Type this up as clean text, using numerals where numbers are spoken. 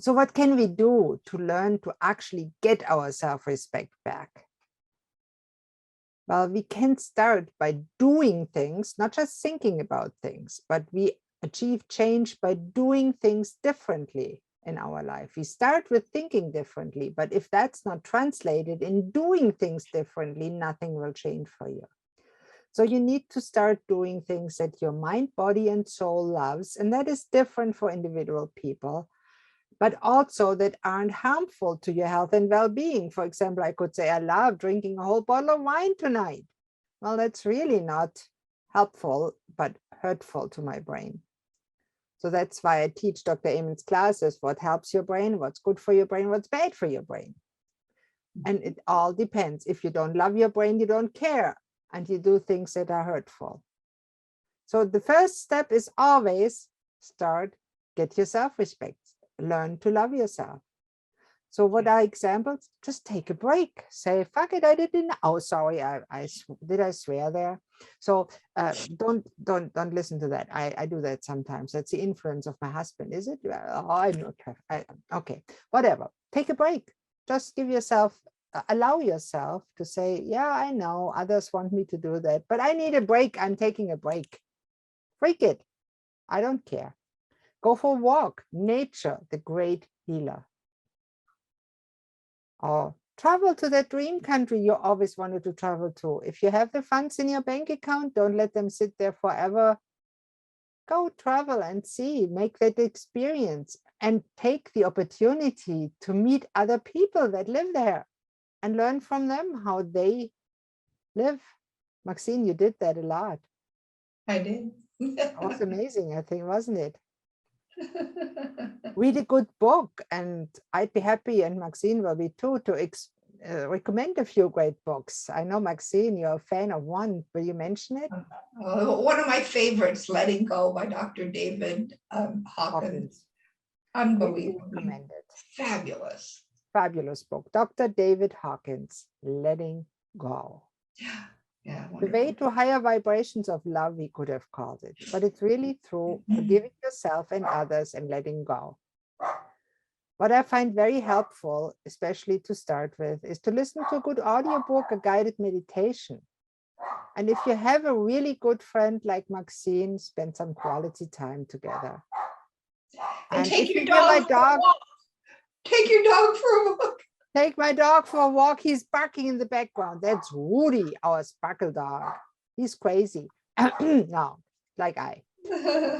So what can we do to learn to actually get our self-respect back? Well, we can start by doing things, not just thinking about things, but we achieve change by doing things differently in our life. We start with thinking differently, but if that's not translated in doing things differently, nothing will change for you. So you need to start doing things that your mind, body, and soul loves, and that is different for individual people, but also that aren't harmful to your health and well-being. For example, I could say, I love drinking a whole bottle of wine tonight. Well, that's really not helpful, but hurtful to my brain. So that's why I teach Dr. Amen's classes, what helps your brain, what's good for your brain, what's bad for your brain. And it all depends. If you don't love your brain, you don't care, and you do things that are hurtful. So the first step is always get your self-respect, learn to love yourself. So what are examples? Just take a break. Say, fuck it, I didn't. Oh, sorry, did I swear there? So don't listen to that. I do that sometimes. That's the influence of my husband, is it? Oh, I'm not. Okay, whatever. Take a break. Just give yourself, allow yourself to say, yeah, I know others want me to do that, but I need a break. I'm taking a break. Freak it. I don't care. Go for a walk. Nature, the great healer. Or travel to that dream country you always wanted to travel to. If you have the funds in your bank account, don't let them sit there forever. Go travel and see, make that experience, and take the opportunity to meet other people that live there and learn from them how they live. Maxine, you did that a lot. I did. That was amazing, I think, wasn't it? Read a good book, and I'd be happy, and Maxine will be too, to recommend a few great books. I know, Maxine, you're a fan of one. Will you mention it? One of my favorites, Letting Go by Dr. David Hawkins. Unbelievable. Recommend it. Fabulous. Fabulous book. Dr. David Hawkins, Letting Go. Yeah, the way to higher vibrations of love, we could have called it, but it's really through forgiving yourself and others and letting go. What I find very helpful, especially to start with, is to listen to a good audiobook, a guided meditation. And if you have a really good friend like Maxine, spend some quality time together. And if take you your hear my dog dog, take your dog for a walk. Take my dog for a walk. He's barking in the background. That's Woody, our sparkle dog. He's crazy. No, like I.